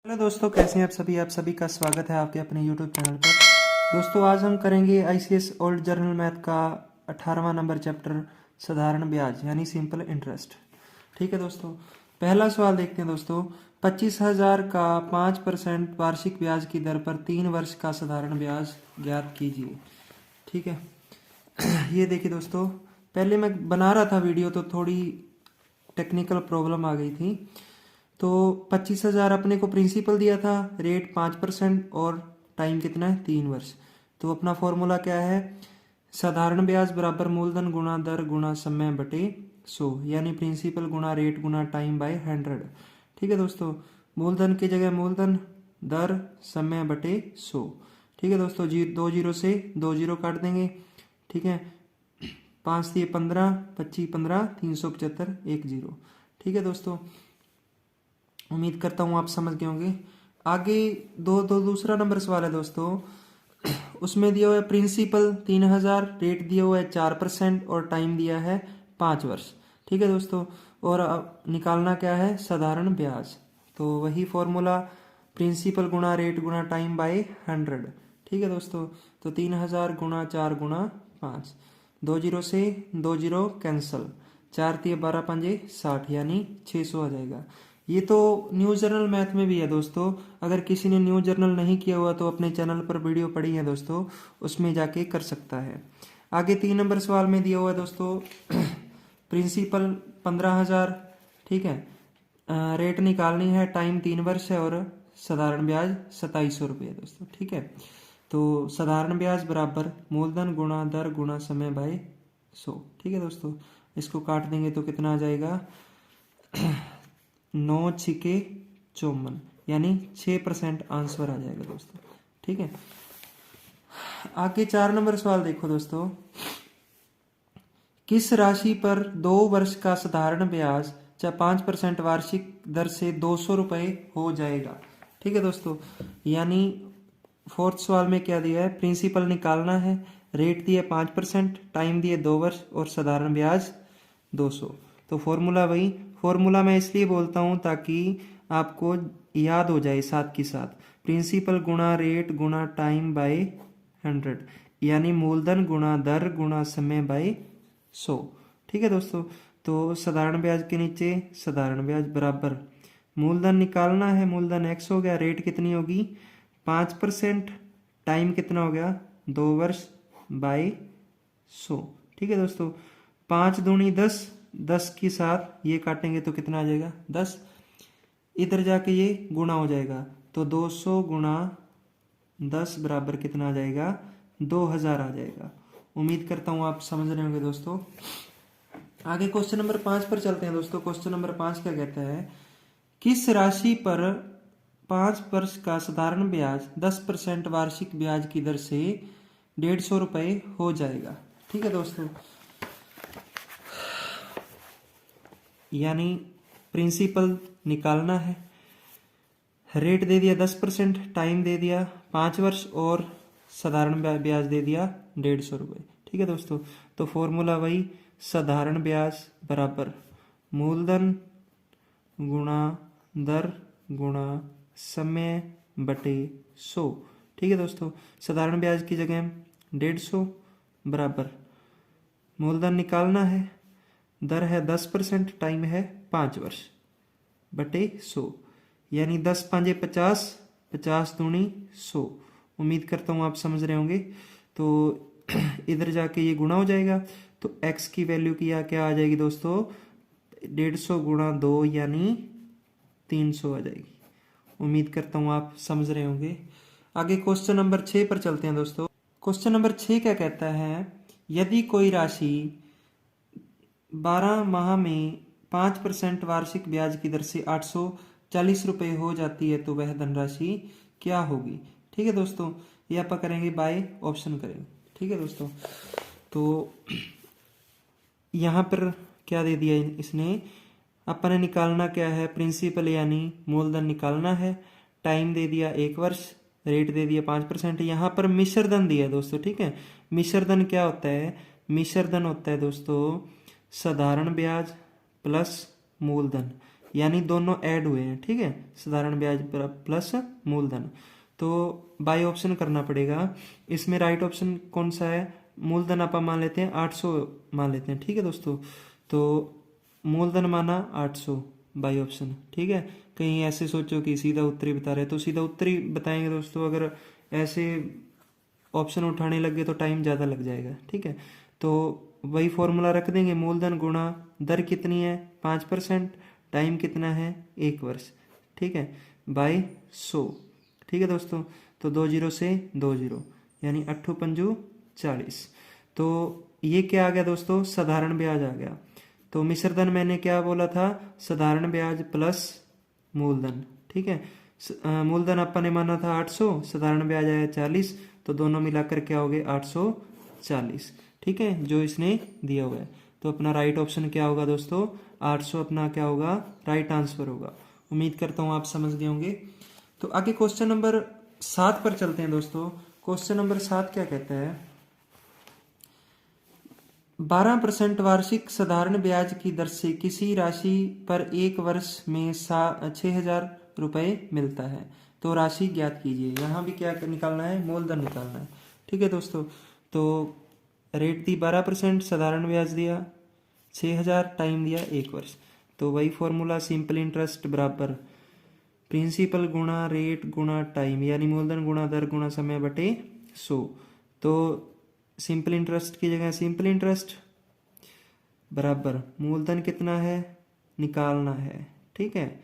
Hello दोस्तों, कैसे हैं आप सभी का स्वागत है आपके अपने यूट्यूब चैनल पर। दोस्तों आज हम करेंगे आईसीएस ओल्ड जर्नल मैथ का 18वां नंबर चैप्टर साधारण ब्याज यानी सिंपल इंटरेस्ट। ठीक है दोस्तों, पहला सवाल देखते हैं दोस्तों। 25,000 का 5% वार्षिक ब्याज की दर पर 3 वर्ष का साधारण ब्याज ज्ञात कीजिए। ठीक है, ये देखिए दोस्तों, पहले मैं बना रहा था वीडियो तो थोड़ी टेक्निकल प्रॉब्लम आ गई थी। तो 25,000 अपने को प्रिंसिपल दिया था, रेट 5% और टाइम कितना है 3 वर्ष। तो अपना फॉर्मूला क्या है, साधारण ब्याज बराबर मूलधन गुणा दर गुणा समय बटे 100, यानी प्रिंसिपल गुणा रेट गुणा टाइम बाय 100। ठीक है दोस्तों, मूलधन की जगह मूलधन, दर समय बटे 100। ठीक है दोस्तों, दो जीरो से दो जीरो काट देंगे। ठीक है, 5 दिए 15, 25 15, 375, 1 जीरो। ठीक है दोस्तों, उम्मीद करता हूँ आप समझ गए होंगे। आगे दूसरा नंबर सवाल है दोस्तों। उसमें दिया हुआ है प्रिंसिपल 3,000, रेट दिया हुआ है 4% और टाइम दिया है 5 वर्ष। ठीक है दोस्तों, और अब निकालना क्या है, साधारण ब्याज। तो वही फॉर्मूला, प्रिंसिपल गुणा रेट गुणा टाइम बाय 100। ठीक है दोस्तों, तो 3,000 गुणा 4 गुणा 5, दो जीरो से दो जीरो कैंसल, 4 तिये 12 पंजे 60, यानी 600 आ जाएगा। ये तो न्यू जर्नल मैथ में भी है दोस्तों। अगर किसी ने न्यू जर्नल नहीं किया हुआ तो अपने चैनल पर वीडियो पड़ी है दोस्तों, उसमें जाके कर सकता है। आगे 3 नंबर सवाल में दिया हुआ है दोस्तों प्रिंसिपल 15,000। ठीक है, रेट निकालनी है, टाइम 3 वर्ष है और साधारण ब्याज 2700 रुपये दोस्तों। ठीक है, तो साधारण ब्याज बराबर मूलधन गुणा दर गुणा समय बाय 100। ठीक है दोस्तों, इसको काट देंगे तो कितना आ जाएगा 9 छिके 54, यानी 6% आंसर आ जाएगा दोस्तों। ठीक है, आगे 4 नंबर सवाल देखो दोस्तों। किस राशि पर 2 वर्ष का साधारण ब्याज 5% वार्षिक दर से 200 रुपये हो जाएगा। ठीक है दोस्तों, यानी फोर्थ सवाल में क्या दिया है, प्रिंसिपल निकालना है, रेट दिया 5%, टाइम दिए 2 वर्ष और साधारण ब्याज 200। तो फॉर्मूला वही, फॉर्मूला मैं इसलिए बोलता हूँ ताकि आपको याद हो जाए साथ के साथ, प्रिंसिपल गुणा रेट गुणा टाइम बाय 100, यानी मूलधन गुणा दर गुणा समय बाय 100। ठीक है दोस्तों, तो साधारण ब्याज के नीचे साधारण ब्याज बराबर मूलधन निकालना है, मूलधन x हो गया, रेट कितनी होगी 5%, टाइम कितना हो गया 2 वर्ष बाय 100। ठीक है दोस्तों, 5 दूनी 10, 10 के साथ ये काटेंगे तो कितना आ जाएगा 10, इधर जाके ये गुणा हो जाएगा तो 200 गुणा 10 बराबर कितना आ जाएगा 2000 आ जाएगा। उम्मीद करता हूँ आप समझ रहे होंगे दोस्तों। आगे क्वेश्चन नंबर 5 पर चलते हैं दोस्तों। क्वेश्चन नंबर 5 क्या कहता है, किस राशि पर 5 वर्ष का साधारण ब्याज 10% वार्षिक ब्याज की दर से 150 रुपये हो जाएगा। ठीक है दोस्तों, यानी प्रिंसिपल निकालना है, रेट दे दिया 10%, टाइम दे दिया 5 वर्ष और साधारण ब्याज दे दिया 150 रुपये। ठीक है दोस्तों, तो फॉर्मूला वही, साधारण ब्याज बराबर मूलधन गुणा दर गुणा समय बटे 100। ठीक है दोस्तों, साधारण ब्याज की जगह 150 बराबर मूलधन निकालना है, दर है 10%, टाइम है 5 वर्ष बटे 100, यानी 10 पाँजे 50, 50 दूनी 100। उम्मीद करता हूँ आप समझ रहे होंगे। तो इधर जाके ये गुणा हो जाएगा तो x की वैल्यू की क्या आ जाएगी दोस्तों 150 गुणा 2 यानी 300 आ जाएगी। उम्मीद करता हूँ आप समझ रहे होंगे। आगे क्वेश्चन नंबर 6 पर चलते हैं दोस्तों। क्वेश्चन नंबर 6 क्या कहता है, यदि कोई राशि 12 माह में 5% वार्षिक ब्याज की दर से 840 रुपये हो जाती है तो वह धनराशि क्या होगी। ठीक है दोस्तों, ये आप करेंगे बाय ऑप्शन करेंगे। ठीक है दोस्तों, तो यहाँ पर क्या दे दिया इसने, अपने निकालना क्या है, प्रिंसिपल यानी मूलधन निकालना है, टाइम दे दिया 1 वर्ष, रेट दे दिया 5%। यहाँ पर मिश्रधन दिया दोस्तों। ठीक है, मिश्रधन क्या होता है, मिश्रधन होता है दोस्तों साधारण ब्याज प्लस मूलधन, यानी दोनों ऐड हुए हैं, ठीक है, साधारण ब्याज प्लस मूलधन। तो बाई ऑप्शन करना पड़ेगा। इसमें राइट ऑप्शन कौन सा है? मूलधन आप मान लेते हैं 800 मान लेते हैं, ठीक है दोस्तों। तो मूलधन माना 800 बाई ऑप्शन, ठीक है। कहीं ऐसे सोचो कि सीधा उत्तरी बता रहे तो सीधा उत्तरी बताएंगे दोस्तों, अगर ऐसे ऑप्शन उठाने लग गए तो टाइम ज़्यादा लग जाएगा, ठीक है। तो वही फॉर्मूला रख देंगे, मूलधन गुणा दर कितनी है 5%, टाइम कितना है 1 वर्ष, ठीक है, बाई 100, ठीक है दोस्तों। तो 2 जीरो से 2 जीरो यानी 8 पंजू 40। तो ये क्या आ गया दोस्तों? साधारण ब्याज आ गया। तो मिश्र धन मैंने क्या बोला था? साधारण ब्याज प्लस मूलधन, ठीक है। मूलधन अपन ने माना था 800, साधारण ब्याज आया 40, तो दोनों मिलाकर क्या हो गए 840, ठीक है, जो इसने दिया हुआ है। तो अपना राइट ऑप्शन क्या होगा दोस्तों? 800 अपना क्या होगा? राइट आंसर होगा। उम्मीद करता हूँ आप समझ गए होंगे। तो आगे क्वेश्चन नंबर 7 पर चलते हैं दोस्तों। क्वेश्चन नंबर 7 क्या कहता है? 12% वार्षिक साधारण ब्याज की दर से किसी राशि पर 1 वर्ष में 6,000 रुपये मिलता है, तो राशि ज्ञात कीजिए। यहाँ भी क्या निकालना है? मूलधन निकालना है, ठीक है दोस्तों। तो रेट दी 12%, साधारण ब्याज दिया 6,000, टाइम दिया 1 वर्ष। तो वही फॉर्मूला, सिंपल इंटरेस्ट बराबर प्रिंसिपल गुणा रेट गुणा टाइम, यानी मूलधन गुणा दर गुणा समय बटे 100। तो सिंपल इंटरेस्ट की जगह सिंपल इंटरेस्ट बराबर मूलधन कितना है निकालना है, ठीक है,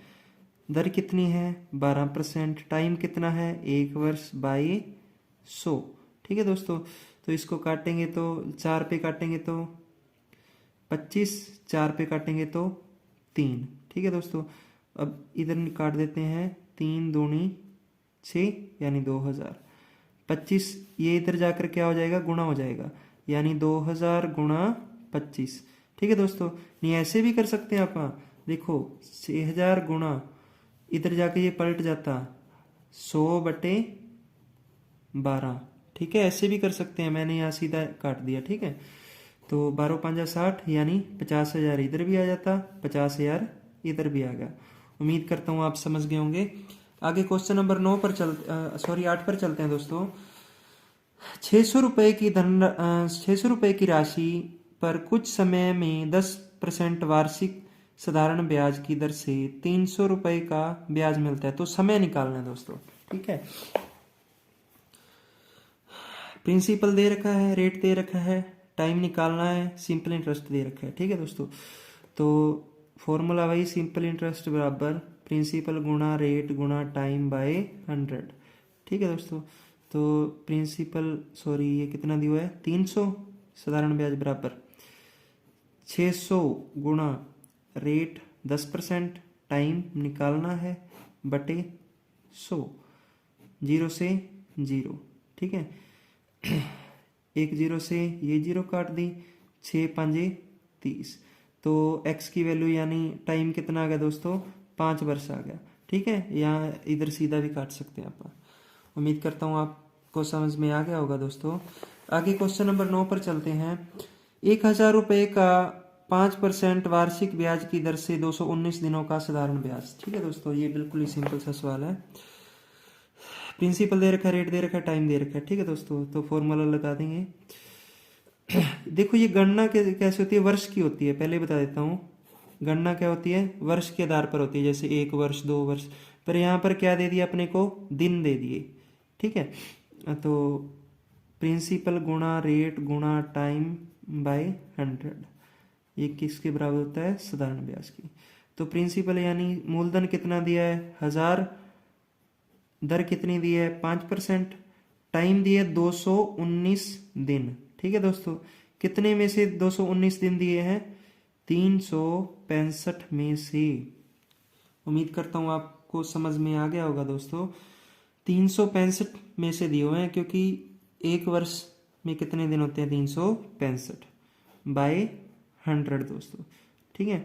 दर कितनी है 12%, टाइम कितना है 1 वर्ष बाई 100, ठीक है दोस्तों। तो इसको काटेंगे तो 4 पे काटेंगे तो 25, 4 पे काटेंगे तो 3, ठीक है दोस्तों। अब इधर काट देते हैं, 3 दूनी 6 यानी 2000, 25 ये इधर जाकर क्या हो जाएगा? गुणा हो जाएगा, यानी 2000 गुणा 25, ठीक है दोस्तों। नहीं ऐसे भी कर सकते हैं आप, देखो 6000 गुणा इधर जाके ये पलट जाता 100 बटे 12, ठीक है, ऐसे भी कर सकते हैं। मैंने यहाँ सीधा काट दिया, ठीक है। तो 12 पंजा 60 यानी 50,000 इधर भी आ जाता, 50,000 इधर भी आ गया। उम्मीद करता हूँ आप समझ गए होंगे। आगे क्वेश्चन नंबर 9 पर 8 पर चलते हैं दोस्तों। 600 रुपये की राशि पर कुछ समय में 10% वार्षिक साधारण ब्याज की दर से 300 रुपये का ब्याज मिलता है, तो समय निकालना है दोस्तों, ठीक है। प्रिंसिपल दे रखा है, रेट दे रखा है, टाइम निकालना है, सिंपल इंटरेस्ट दे रखा है, ठीक है दोस्तों। तो फॉर्मूला वही, सिंपल इंटरेस्ट बराबर प्रिंसिपल गुणा रेट गुणा टाइम बाय 100, ठीक है दोस्तों। तो प्रिंसिपल ये कितना दिया है 300, साधारण ब्याज बराबर 600 गुणा रेट 10%, टाइम निकालना है बटे 100, 0 से 0, ठीक है। 1 0 से ये 0 काट दी, 6 पंजे 30। तो x की वैल्यू यानी टाइम कितना आ गया दोस्तों? 5 वर्ष आ गया, ठीक है। यहाँ इधर सीधा भी काट सकते हैं आप। उम्मीद करता हूँ आपको समझ में आ गया होगा दोस्तों। आगे क्वेश्चन नंबर 9 पर चलते हैं। 1,000 रुपये का 5% वार्षिक ब्याज की दर से 219 दिनों का साधारण ब्याज, ठीक है दोस्तों। ये बिल्कुल ही सिंपल सा सवाल है। प्रिंसिपल दे रखा है, रेट दे रखा है, टाइम दे रखा है, ठीक है दोस्तों। तो फॉर्मूला लगा देंगे। देखो ये गणना कैसे होती है? वर्ष की होती है, पहले बता देता हूँ। गणना क्या होती है? वर्ष के आधार पर होती है, जैसे 1 वर्ष 2 वर्ष। पर यहाँ पर क्या दे दिया अपने को? दिन दे दिए, ठीक है। तो प्रिंसिपल गुणा रेट गुणा टाइम बाय 100, ये किसके बराबर होता है? साधारण ब्याज की। तो प्रिंसिपल यानी मूलधन कितना दिया है 1000, दर कितनी दी है 5%, टाइम दिया 219 दिन, ठीक है दोस्तों। कितने में से 219 दिन दिए हैं? 365 में से। उम्मीद करता हूँ आपको समझ में आ गया होगा दोस्तों। 365 में से दिए हुए हैं, क्योंकि 1 वर्ष में कितने दिन होते हैं? 365 बाय 100 दोस्तों, ठीक है।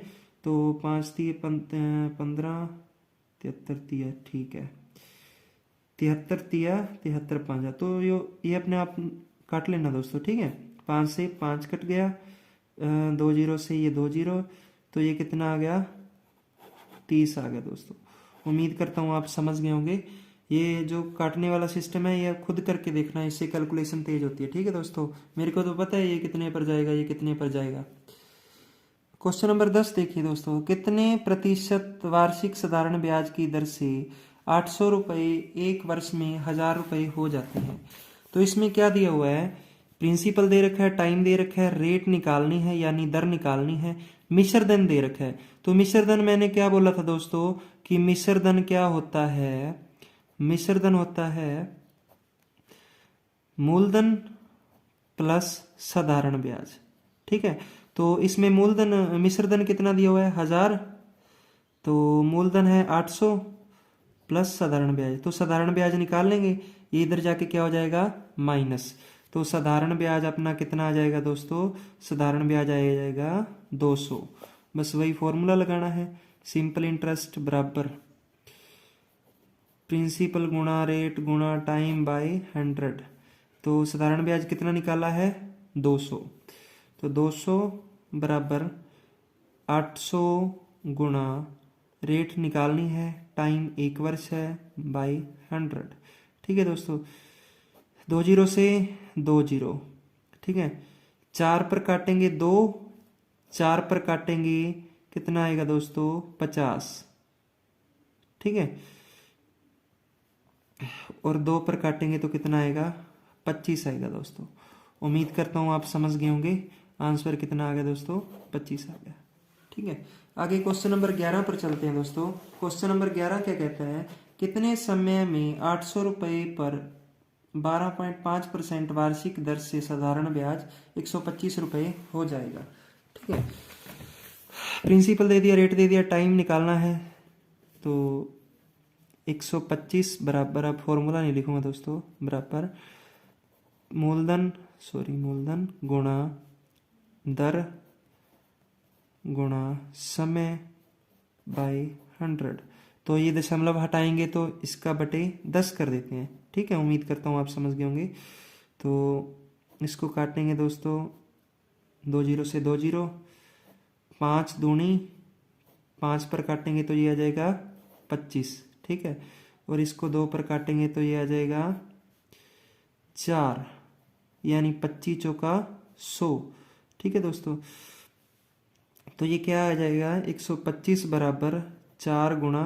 तो 5 दिए 15, 73 दिया, ठीक है, 73 दिया 73 5, तो ये अपने आप काट लेना दोस्तों, ठीक है। 5 से 5 कट गया, 2 0 से ये 2 0, तो ये कितना आ गया 30 आ गया दोस्तों। उम्मीद करता हूँ आप समझ गए होंगे। ये जो काटने वाला सिस्टम है ये खुद करके देखना, इससे कैलकुलेशन तेज होती है। ठीक है दोस्तों, मेरे को तो पता है ये कितने पर जाएगा, ये कितने पर जाएगा। क्वेश्चन नंबर 10 देखिए दोस्तों, कितने प्रतिशत वार्षिक साधारण ब्याज की दर से 800 रुपये एक वर्ष में 1000 रुपये हो जाते हैं। तो इसमें क्या दिया हुआ है, प्रिंसिपल दे रखा है, टाइम दे रखा है, रेट निकालनी है यानी दर निकालनी है, मिश्र धन दे रखा है। तो मिश्र धन मैंने क्या बोला था दोस्तों कि मिश्र धन क्या होता है, मिश्र धन होता है मूलधन प्लस साधारण ब्याज। ठीक है, तो इसमें मूलधन मिश्र धन कितना दिया हुआ है 1000, तो मूलधन है 800 प्लस साधारण ब्याज। तो साधारण ब्याज निकाल लेंगे, ये इधर जाके क्या हो जाएगा माइनस। तो साधारण ब्याज अपना कितना आ जाएगा दोस्तों, साधारण ब्याज आ जाएगा 200। बस वही फॉर्मूला लगाना है, सिंपल इंटरेस्ट बराबर प्रिंसिपल गुणा रेट गुणा टाइम बाय 100। तो साधारण ब्याज कितना निकाला है 200, तो 200 बराबर 800 गुणा रेट निकालनी है, टाइम 1 वर्ष है, बाई 100। ठीक है दोस्तों, 2 जीरो से 2 जीरो। ठीक है, 4 पर काटेंगे 2, 4 पर काटेंगे कितना आएगा दोस्तों 50। ठीक है, और 2 पर काटेंगे तो कितना आएगा 25 आएगा दोस्तों। उम्मीद करता हूँ आप समझ गए होंगे। आंसर कितना आ गया दोस्तों 25 आ गया। ठीक है, आगे क्वेश्चन नंबर 11 पर चलते हैं दोस्तों। क्वेश्चन नंबर 11 क्या कहता है, कितने समय में 800 रुपये पर 12.5% वार्षिक दर से साधारण ब्याज 125 रुपये हो जाएगा। ठीक है, प्रिंसिपल दे दिया, रेट दे दिया, टाइम निकालना है। तो 125 बराबर, अब फॉर्मूला नहीं लिखूंगा दोस्तों, बराबर मूलधन गुणा दर गुणा समय बाई 100। तो ये दशमलव हटाएंगे तो इसका बटे 10 कर देते हैं। ठीक है, उम्मीद करता हूँ आप समझ गए होंगे। तो इसको काटेंगे दोस्तों, 2 जीरो से 2 जीरो, 5 दूनी 5 पर काटेंगे तो ये आ जाएगा 25। ठीक है, और इसको 2 पर काटेंगे तो ये आ जाएगा 4, यानी 25 चौका 100। ठीक है दोस्तों, तो ये क्या आ जाएगा 125 बराबर 4 गुणा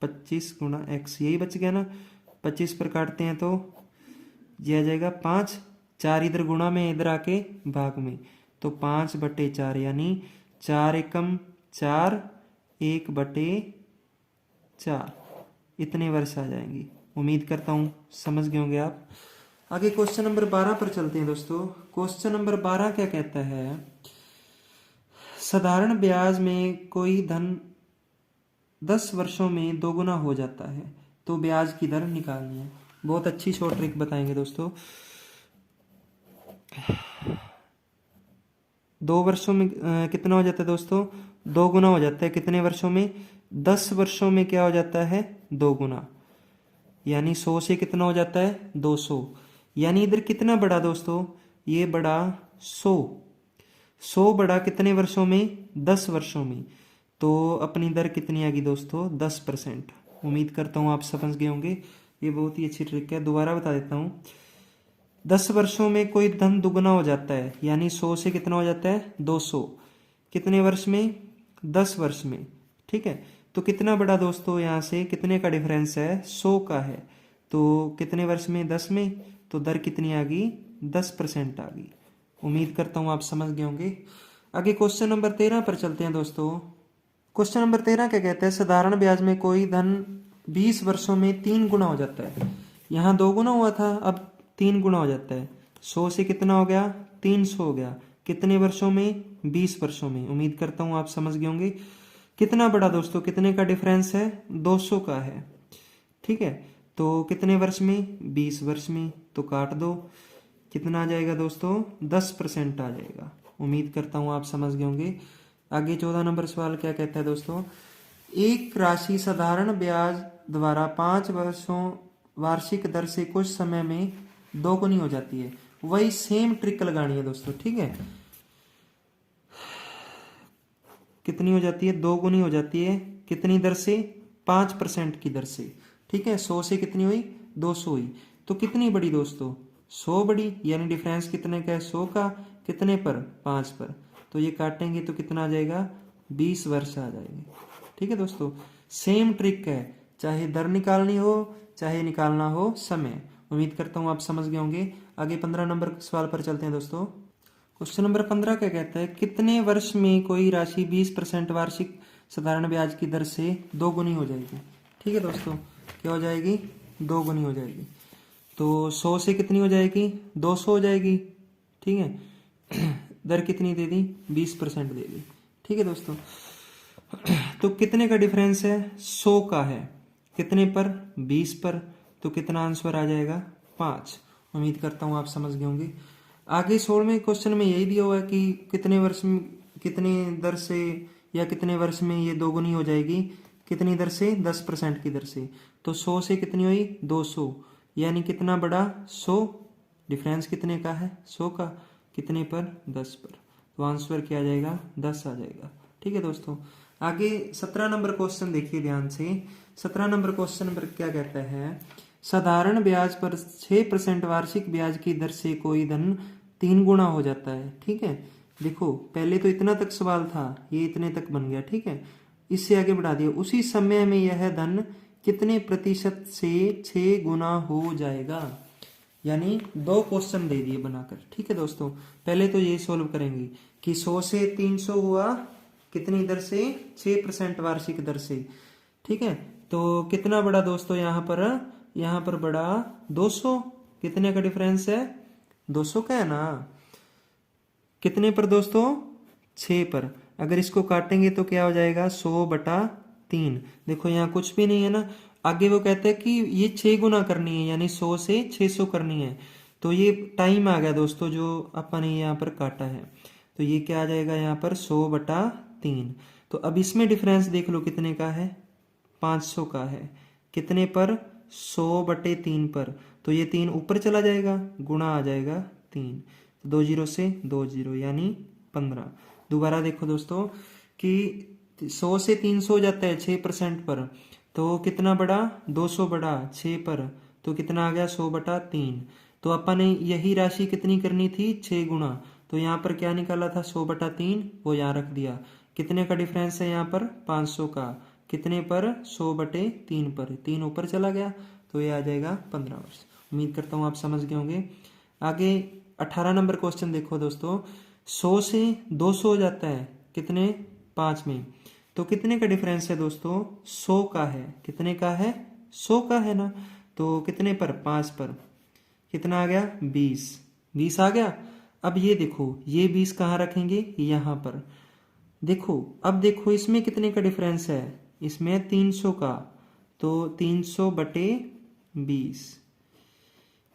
25 गुणा x, यही बच गया ना। 25 पर काटते हैं तो ये आ जाएगा 5, 4 इधर गुणा में, इधर आके भाग में, तो 5 बटे 4 यानी 4 एकम 4, 1 बटे 4, इतने वर्ष आ जाएंगी। उम्मीद करता हूँ समझ गए होंगे आप। आगे क्वेश्चन नंबर 12 पर चलते हैं दोस्तों। क्वेश्चन नंबर 12 क्या कहता है, साधारण ब्याज में कोई धन 10 वर्षों में दोगुना हो जाता है, तो ब्याज की दर निकालनी है। बहुत अच्छी शॉर्ट ट्रिक बताएंगे दोस्तों। 2 वर्षों में कितना हो जाता है दोस्तों, 2 गुना हो जाता है। कितने वर्षों में, 10 वर्षों में क्या हो जाता है 2 गुना, यानी 100 से कितना हो जाता है 200। यानी इधर कितना बड़ा दोस्तों, ये बड़ा 100 बड़ा कितने वर्षों में 10 वर्षों में। तो अपनी दर कितनी आ गई दोस्तों 10%। उम्मीद करता हूँ आप समझ गए होंगे। ये बहुत ही अच्छी ट्रिक है, दोबारा बता देता हूँ। 10 वर्षों में कोई धन दुगना हो जाता है, यानी 100 से कितना हो जाता है 200। कितने वर्ष में, 10 वर्ष में। ठीक है, तो कितना बड़ा दोस्तों, यहाँ से कितने का डिफरेंस है 100 का है। तो कितने वर्ष में 10 में, तो दर कितनी आ गई 10% आ गई। उम्मीद करता हूँ आप समझ गए होंगे। आगे क्वेश्चन नंबर 13 पर चलते हैं दोस्तों। क्वेश्चन नंबर 13 क्या कहता है, साधारण ब्याज में कोई धन 20 वर्षों में 3 गुना हो जाता है। यहाँ 2 गुना हुआ था, अब 3 गुना हो जाता है। 100 से कितना हो गया 300 हो गया। कितने वर्षों में, 20 वर्षों में। उम्मीद करता हूँ आप समझ गए होंगे। कितना बड़ा दोस्तों, कितने का डिफरेंस है 200 का है। ठीक है, तो कितने वर्ष में, 20 वर्ष में। तो काट दो, कितना आ जाएगा दोस्तों 10% आ जाएगा। उम्मीद करता हूँ आप समझ गए होंगे। आगे 14 नंबर सवाल क्या कहता है दोस्तों, एक राशि साधारण ब्याज द्वारा 5 वर्षों वार्षिक दर से कुछ समय में दोगुनी हो जाती है। वही सेम ट्रिक लगानी है दोस्तों। ठीक है, कितनी हो जाती है, 2 गुनी हो जाती है। कितनी दर से, 5% की दर से। ठीक है, 100 से कितनी हुई, 200 हुई। तो कितनी बड़ी दोस्तों, 100 बड़ी, यानी डिफरेंस कितने का है, 100 का। कितने पर, 5 पर। तो ये काटेंगे तो कितना आ जाएगा, 20 वर्ष आ जाएंगे। ठीक है दोस्तों, सेम ट्रिक है, चाहे दर निकालनी हो चाहे निकालना हो समय। उम्मीद करता हूँ आप समझ गए होंगे। आगे 15 नंबर सवाल पर चलते हैं दोस्तों। क्वेश्चन नंबर 15 क्या कहता है, कितने वर्ष में कोई राशि 20% वार्षिक साधारण ब्याज की दर से 2 गुनी हो जाएगी। ठीक है दोस्तों, क्या हो जाएगी, 2 गुनी हो जाएगी। तो 100 से कितनी हो जाएगी, 200 हो जाएगी। ठीक है, दर कितनी दे दी, 20% दे दी। ठीक है दोस्तों, तो कितने का डिफरेंस है, 100 का है। कितने पर, 20 पर। तो कितना आंसर आ जाएगा, 5। उम्मीद करता हूँ आप समझ गए होंगे। आगे 16वें क्वेश्चन में यही दिया हुआ है कि कितने वर्ष में, कितने दर से या कितने वर्ष में ये 2 गुनी हो जाएगी। कितनी दर से, 10% की दर से। तो 100 से कितनी हुई, 200, यानी कितना बड़ा, 100। डिफरेंस कितने का है, 100 का। कितने पर, 10 पर। तो आंसर क्या आ जाएगा, 10 आ जाएगा। ठीक है दोस्तों, आगे 17 नंबर क्वेश्चन देखिए ध्यान से। 17 नंबर क्वेश्चन पर क्या कहता है, साधारण ब्याज पर 6% वार्षिक ब्याज की दर से कोई धन 3 गुना हो जाता है। ठीक है, देखो पहले तो इतना तक सवाल था, ये इतने तक बन गया। ठीक है, इससे आगे बढ़ा दिया, उसी समय में यह धन कितने प्रतिशत से 6 गुना हो जाएगा। यानी 2 क्वेश्चन दे दिए बनाकर। ठीक है दोस्तों, पहले तो ये सॉल्व करेंगे कि 100 से 300 हुआ कितनी दर से, 6% वार्षिक दर से। ठीक है, तो कितना बड़ा दोस्तों, यहाँ पर बड़ा 200। कितने का डिफरेंस है, 200 का है ना। कितने पर दोस्तों, 6 पर। अगर इसको काटेंगे तो क्या हो जाएगा, 100/3। देखो यहाँ कुछ भी नहीं है ना। आगे वो कहते हैं कि ये 6 गुना करनी है, यानी 100 से 600 करनी है। तो ये टाइम आ गया दोस्तों जो अपन ने यहाँ पर काटा है। तो ये क्या आ जाएगा यहाँ पर, 100/3। तो अब इसमें डिफरेंस देख लो कितने का है, 500 का है। कितने पर, 100/3 पर। तो ये 3 ऊपर चला जाएगा, गुणा आ जाएगा 3। 2 जीरो से 2 जीरो, यानी 15। दोबारा देखो दोस्तों कि 100 से 300 हो जाता है 6% पर। तो कितना बड़ा, 200 बड़ा 6 पर। तो कितना आ गया, 100/3। तो अपन ने यही राशि कितनी करनी थी, 6 गुना। तो यहाँ पर क्या निकाला था, 100/3, वो यहाँ रख दिया। कितने का डिफरेंस है यहाँ पर, 500 का। कितने पर, 100/3 पर। 3 ऊपर चला गया, तो ये आ जाएगा 15 वर्ष। उम्मीद करता हूँ आप समझ गए होंगे। आगे 18 नंबर क्वेश्चन देखो दोस्तों। 100 से 200 हो जाता है कितने, 5 में। तो कितने का डिफरेंस है दोस्तों, 100 का है। कितने का है, 100 का है ना। तो कितने पर, 5 पर। कितना आ गया, 20 आ गया। अब ये देखो, ये 20 कहाँ रखेंगे, यहाँ पर। देखो अब देखो इसमें कितने का डिफरेंस है, इसमें 300 का। तो 300/20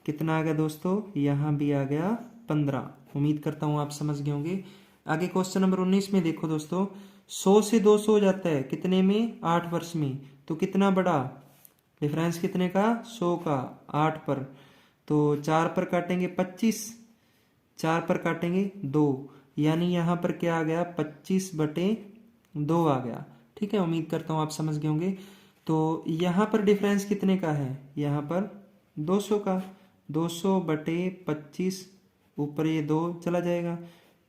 कितना आ गया दोस्तों, यहाँ भी आ गया 15। उम्मीद करता हूँ आप समझ गए होंगे। आगे क्वेश्चन नंबर 19 में देखो दोस्तों, 100 से 200 हो जाता है कितने में, 8 वर्ष में। तो कितना बड़ा, डिफरेंस कितने का, 100 का, 8 पर। तो 4 पर काटेंगे 25, 4 पर काटेंगे 2, यानी यहाँ पर क्या आ गया, 25/2 आ गया। ठीक है, उम्मीद करता हूँ आप समझ गए होंगे। तो यहाँ पर डिफरेंस कितने का है, यहाँ पर 200 का। 200/25, ऊपर ये 2 चला जाएगा।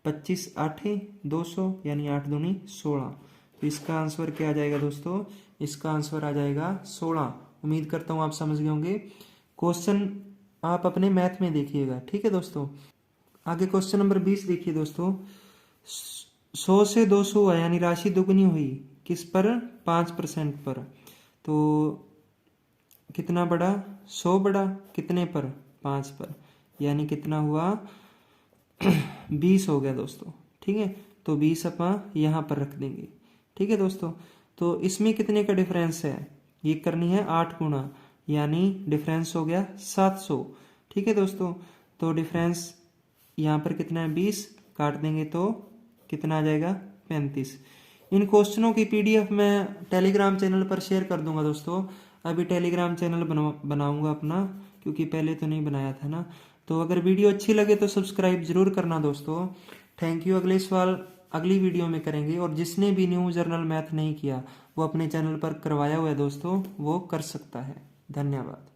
25 8 200, यानी 8 दूनी 16। तो इसका आंसर क्या आ जाएगा दोस्तों, इसका आंसर आ जाएगा 16। उम्मीद करता हूँ आप समझ गए होंगे। क्वेश्चन आप अपने मैथ में देखिएगा। ठीक है दोस्तों, आगे क्वेश्चन नंबर 20 देखिए दोस्तों। 100 से 200 हुआ, यानी राशि दुगनी हुई किस पर, 5% पर। तो कितना बड़ा, 100 बड़ा। कितने पर, 5 पर। यानी कितना हुआ 20 हो गया दोस्तों। ठीक है, तो 20 अपन यहाँ पर रख देंगे। ठीक है दोस्तों, तो इसमें कितने का डिफरेंस है, ये करनी है 8 गुना, यानी डिफरेंस हो गया 700। ठीक है दोस्तों, तो डिफरेंस यहाँ पर कितना है, 20 काट देंगे तो कितना आ जाएगा, 35। इन क्वेश्चनों की पीडीएफ मैं टेलीग्राम चैनल पर शेयर कर दूंगा दोस्तों। अभी टेलीग्राम चैनल बनाऊंगा अपना, क्योंकि पहले तो नहीं बनाया था ना। तो अगर वीडियो अच्छी लगे तो सब्सक्राइब जरूर करना दोस्तों। Thank you. अगले सवाल अगली वीडियो में करेंगे। और जिसने भी न्यू जर्नल मैथ नहीं किया वो अपने चैनल पर करवाया हुआ है दोस्तों, वो कर सकता है। धन्यवाद।